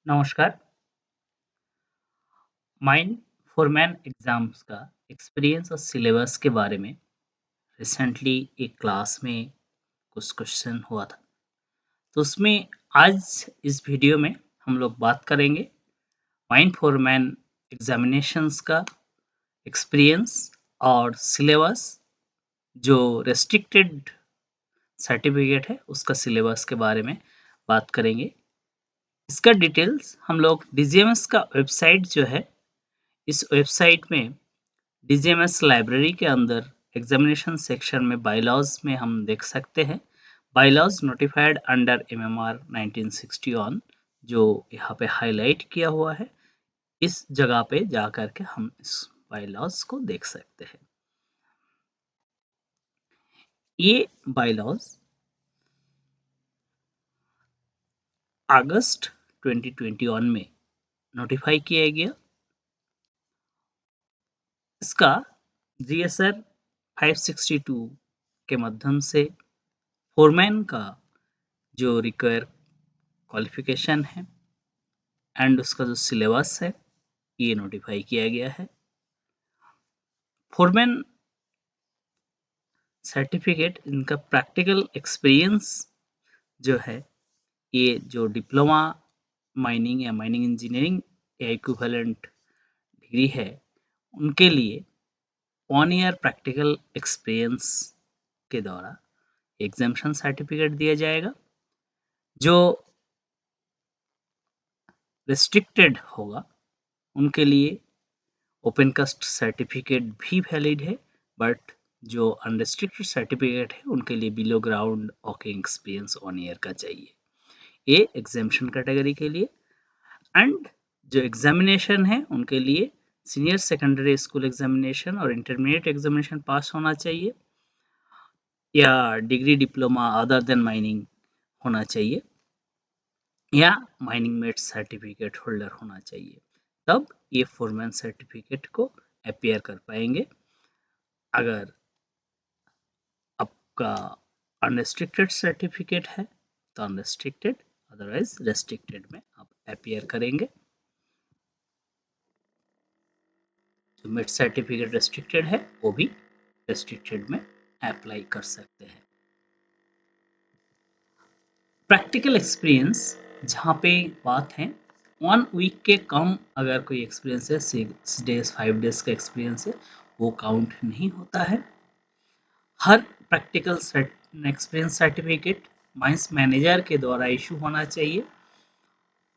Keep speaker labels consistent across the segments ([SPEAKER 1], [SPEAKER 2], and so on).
[SPEAKER 1] नमस्कार। Mind foreman exams का experience और सिलेबस के बारे में रिसेंटली एक क्लास में कुछ क्वेश्चन हुआ था। तो उसमें आज इस वीडियो में हम लोग बात करेंगे माइंड फॉरमैन एग्जामिनेशंस का एक्सपीरियंस और सिलेबस जो रेस्ट्रिक्टेड सर्टिफिकेट है उसका सिलेबस के बारे में बात करेंगे। इसका डिटेल्स हम लोग डीजीएमएस का वेबसाइट जो है, इस वेबसाइट में डीजीएमएस लाइब्रेरी के अंदर एग्जामिनेशन सेक्शन में बायलॉज में हम देख सकते हैं। बायलॉज नोटिफाइड अंडर एमएमआर 1961 जो यहाँ पे हाईलाइट किया हुआ है, इस जगह पे जा करके हम इस बायलॉज को देख सकते हैं। ये बायलॉज अगस्त 2021 में नोटिफाई किया गया। इसका जीएसआर 562 के माध्यम से फोरमैन का जो रिक्वायर क्वालिफिकेशन है एंड उसका जो सिलेबस है ये नोटिफाई किया गया है। फोरमैन सर्टिफिकेट इनका प्रैक्टिकल एक्सपीरियंस जो है, ये जो डिप्लोमा माइनिंग या माइनिंग इंजीनियरिंग या इक्विवेलेंट डिग्री है उनके लिए 1 ईयर प्रैक्टिकल एक्सपीरियंस के द्वारा एग्जामिशन सर्टिफिकेट दिया जाएगा। जो रिस्ट्रिक्टेड होगा उनके लिए ओपन कास्ट सर्टिफिकेट भी वैलिड है, बट जो अनरिस्ट्रिक्टेड सर्टिफिकेट है उनके लिए below ground working experience 1 year का चाहिए, ये एग्जामिशन कैटेगरी के लिए। एंड जो एग्जामिनेशन है उनके लिए सीनियर सेकेंडरी स्कूल एग्जामिनेशन और इंटरमीडिएट एग्जामिनेशन पास होना चाहिए या degree diploma other than mining होना चाहिए या माइनिंग मेट सर्टिफिकेट होल्डर होना चाहिए, तब ये फोरमैन सर्टिफिकेट को अपीयर कर पाएंगे। अगर आपका अनरिस्ट्रिक्टेड सर्टिफिकेट है तो अनरिस्ट्रिक्टेड, अदरवाइज रेस्ट्रिक्टेड में आप अपीयर करेंगे। जो मेट सर्टिफिकेट रेस्ट्रिक्टेड है वो भी रेस्ट्रिक्टेड में अप्लाई कर सकते हैं। प्रैक्टिकल एक्सपीरियंस जहाँ पे बात है 1 वीक के कम अगर कोई एक्सपीरियंस है, 6 डेज 5 डेज का एक्सपीरियंस है, वो काउंट नहीं होता है। हर practical experience certificate mines manager के द्वारा इशू होना चाहिए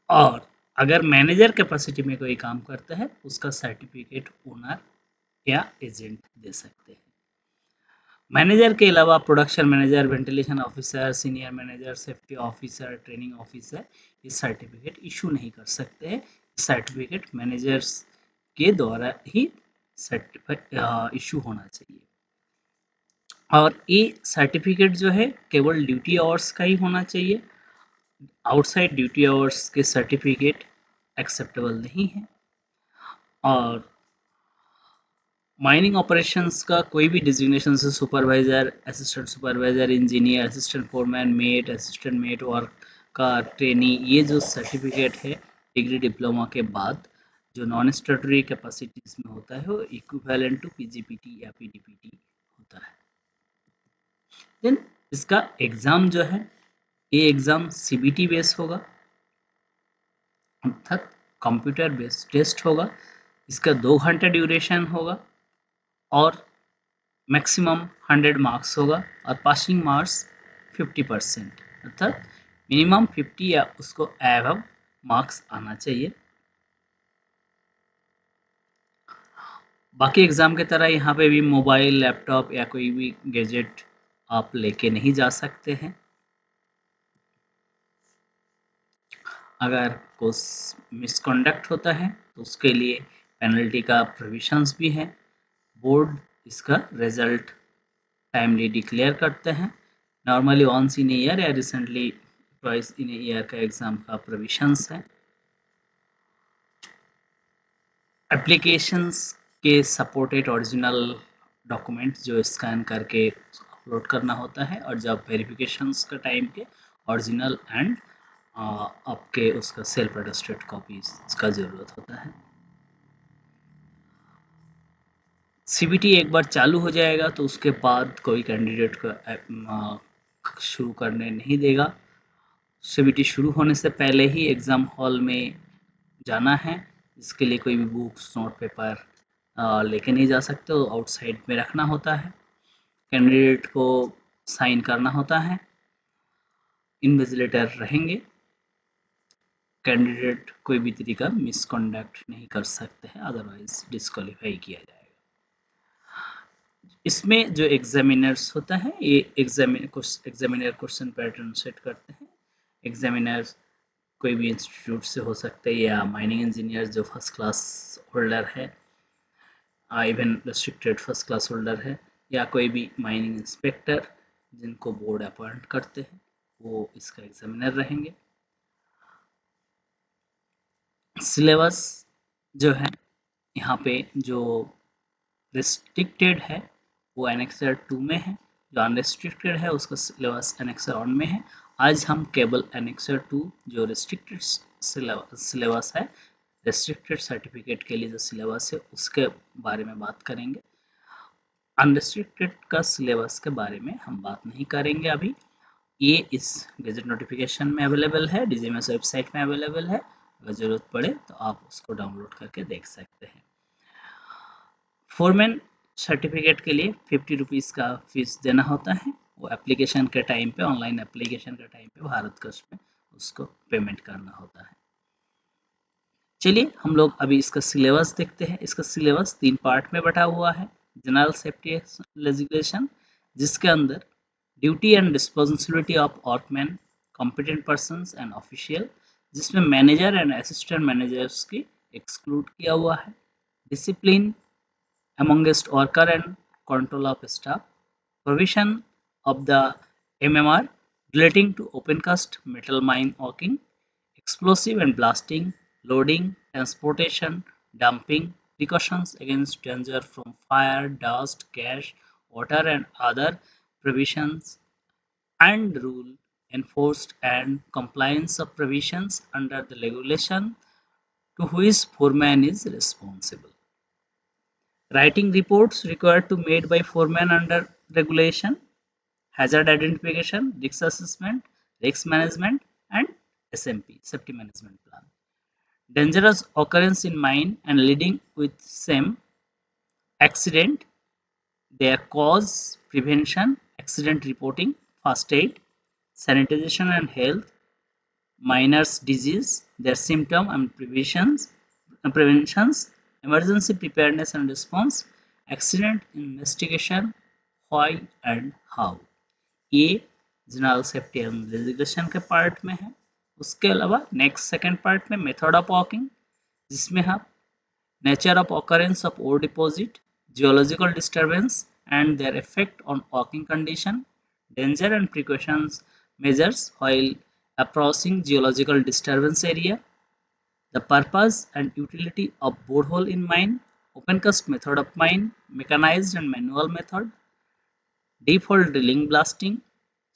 [SPEAKER 1] और अगर मैनेजर कैपेसिटी में कोई काम करता है उसका सर्टिफिकेट ओनर या एजेंट दे सकते हैं। मैनेजर के अलावा production manager, ventilation officer, senior manager, safety officer, training officer ये सर्टिफिकेट इशू नहीं कर सकते हैं। सर्टिफिकेट मैनेजर्स के द्वारा ही सर्टिफिकेट इशू होना चाहिए और ये सर्टिफिकेट जो है केवल ड्यूटी आवर्स का ही होना चाहिए। आउटसाइड ड्यूटी आवर्स के सर्टिफिकेट एक्सेप्टेबल नहीं है। और माइनिंग ऑपरेशंस का कोई भी डिजिग्नेशन से supervisor, assistant supervisor, engineer, assistant foreman, mate, assistant mate work का ट्रेनी, ये जो सर्टिफिकेट है डिग्री डिप्लोमा के बाद जो नॉन स्टैट्यूटरी कैपेसिटीज में होता है वो इक्विवेलेंट टू पीजीपीटी या पीडीपीटी होता है। देन इसका एग्जाम जो है, ये एग्जाम सीबीटी बेस होगा अर्थात कंप्यूटर बेस्ड टेस्ट होगा। इसका 2 घंटे ड्यूरेशन होगा और मैक्सिमम 100 मार्क्स होगा और पासिंग मार्क्स 50% अर्थात मिनिमम 50 या उसको एवब मार्क्स आना चाहिए। बाकी एग्ज़ाम की तरह यहाँ पे भी मोबाइल, लैपटॉप या कोई भी गैजेट आप लेके नहीं जा सकते हैं। अगर कुछ मिसकंडक्ट होता है तो उसके लिए पेनल्टी का प्रोविजंस भी है। बोर्ड इसका रिजल्ट टाइमली डिक्लेयर करते हैं। नॉर्मली वंस इन ईयर या रिसेंटली ट्वाइस इन ईयर का एग्जाम का प्रोविजंस है। एप्लीकेशंस के सपोर्टेड ओरिजिनल डॉक्यूमेंट्स जो स्कैन करके अपलोड करना होता है और जब वेरिफिकेशंस का टाइम के ओरिजिनल एंड आपके उसका सेल्फ अटेस्टेड कॉपी का ज़रूरत होता है। सीबीटी एक बार चालू हो जाएगा तो उसके बाद कोई कैंडिडेट को शुरू करने नहीं देगा। सीबीटी शुरू होने से पहले ही एग्ज़ाम हॉल में जाना है। इसके लिए कोई भी बुक्स नोट पेपर लेके नहीं जा सकते, तो आउटसाइड में रखना होता है। कैंडिडेट को साइन करना होता है। इन्विजिलेटर रहेंगे। कैंडिडेट कोई भी तरीका मिसकंडक्ट नहीं कर सकते हैं, अदरवाइज डिस्क्वालीफाई किया जाएगा। इसमें जो एग्जामिनर्स होता है, ये एग्जामिनर क्वेश्चन पैटर्न सेट करते हैं। एग्जामिनर कोई भी इंस्टीट्यूट से हो सकते हैं, या माइनिंग इंजीनियर जो फर्स्ट क्लास होल्डर है, even restricted first class holder है, या कोई भी माइनिंग इंस्पेक्टर जिनको बोर्ड अपॉइंट करते हैं, वो इसका एग्जामिनर रहेंगे। सिलेबस जो है यहाँ पे जो रिस्ट्रिक्टेड है वो एनेक्सर 2 में है, जो अनरिस्ट्रिक्टेड है उसका सिलेबस एनेक्सर 1 में है। आज हम केवल एनेक्सर 2 जो रिस्ट्रिक्टेड सिलेबस है, रिस्ट्रिक्टेड सर्टिफिकेट के लिए जो सिलेबस है उसके बारे में बात करेंगे। अनरिस्ट्रिक्टेड का सिलेबस के बारे में हम बात नहीं करेंगे अभी। ये इस गजट नोटिफिकेशन में अवेलेबल है, डीजीएमएस वेबसाइट में अवेलेबल है। अगर ज़रूरत पड़े तो आप उसको डाउनलोड करके देख सकते हैं। फोरमैन सर्टिफिकेट के लिए 50 रुपीज़ का फीस देना होता है। वो एप्लीकेशन के टाइम पे, ऑनलाइन एप्लीकेशन के टाइम पे भारत कश में उसको पेमेंट करना होता है। चलिए हम लोग अभी इसका सिलेबस देखते हैं। इसका सिलेबस 3 पार्ट में बटा हुआ है। जनरल सेफ्टी लेजिस्लेशन, जिसके अंदर duty and responsibility of workman, competent persons and official, जिसमें मैनेजर एंड असिस्टेंट मैनेजर्स की एक्सक्लूड किया हुआ है। Discipline amongst worker and control of staff, provision of the MMR relating to open cast metal mine working, explosive and blasting, loading, transportation, dumping, precautions against danger from fire, dust, gas, water and other provisions, and rule enforced and compliance of provisions under the regulation to which foreman is responsible. Writing reports required to made by foreman under regulation, hazard identification, risk assessment, risk management, and SMP, safety management plan. Dangerous occurrence in mine and leading with same accident, their cause, prevention, accident reporting, first aid, sanitation and health, miners disease, their symptom and preventions, emergency preparedness and response, accident investigation, why and how. ये general safety and resignation के part में है। उसके अलावा next second part में method of working, जिसमें हम nature of occurrence of ore deposit, geological disturbance and their effect on walking condition, danger and precautions measures while approaching geological disturbance area, the purpose and utility of borehole in mine, open cast method of mine, mechanized and manual method, deep hole drilling blasting,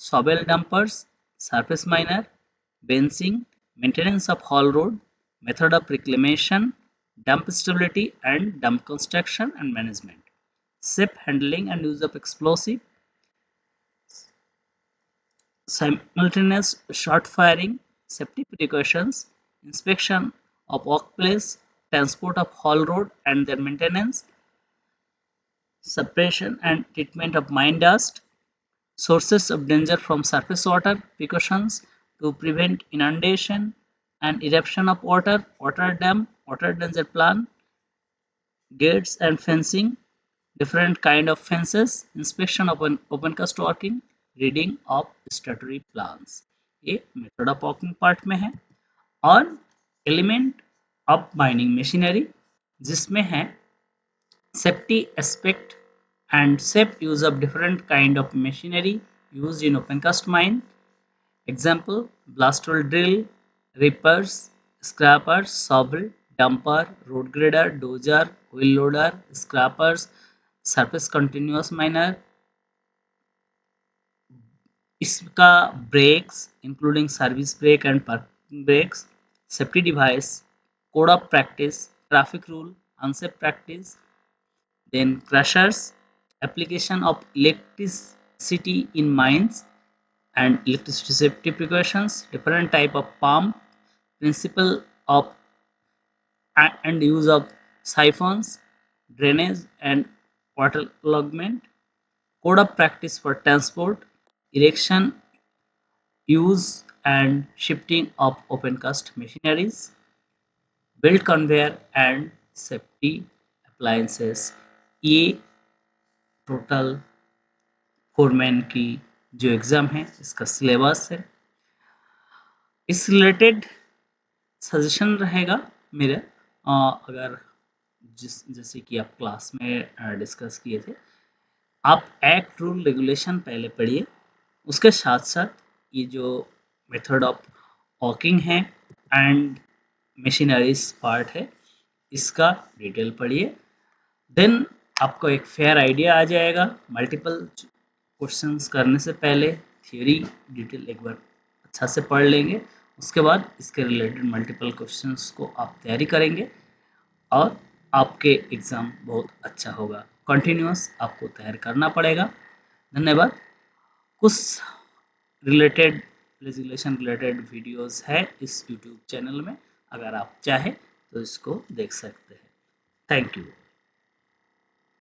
[SPEAKER 1] shovel dumpers, surface miner, benching, maintenance of haul road, method of reclamation, dump stability and dump construction and management, safe handling and use of explosive, simultaneous shot firing, safety precautions, inspection of workplace, transport of haul road and their maintenance, suppression and treatment of mine dust, sources of danger from surface water, precautions to prevent inundation and eruption of water, water dam, water danger plan, gates and fencing, different kind of fences, inspection of an open cast working, reading of statutory plans. ये method of working part में है। और element of mining machinery, जिसमें है safety aspect and safe use of different kind of machinery used in open cast mine. Example: blast hole drill, rippers, scrapers, shovel, dumper, road grader, dozer, wheel loader, scrappers, surface continuous miner. इसका brakes including service brake and brakes, safety device, code of practice, traffic rule, unsafe practice, then crashers, application of electricity in mines and electricity safety precautions, different type of pump, principle of and use of siphons, drainage and waterloggment, code of practice for transport, erection, use and shifting of open cast machineries, build conveyor and safety appliances. ये total foreman की जो exam है इसका syllabus है। इस related suggestion रहेगा मेरा, अगर जैसे कि आप क्लास में डिस्कस किए थे, आप एक्ट रूल रेगुलेशन पहले पढ़िए, उसके साथ साथ ये जो मेथड ऑफ ऑकिंग है एंड मशीनरीज पार्ट है इसका डिटेल पढ़िए। देन आपको एक फेयर आइडिया आ जाएगा। मल्टीपल क्वेश्चंस करने से पहले थियोरी डिटेल एक बार अच्छा से पढ़ लेंगे, उसके बाद इसके रिलेटेड मल्टीपल क्वेश्चंस को आप तैयारी करेंगे और आपके एग्ज़ाम बहुत अच्छा होगा। कंटिन्यूअस आपको तैयार करना पड़ेगा। धन्यवाद। कुछ रिलेटेड रेजुलेशन रिलेटेड वीडियोस है इस यूट्यूब चैनल में, अगर आप चाहें तो इसको देख सकते हैं। Thank you.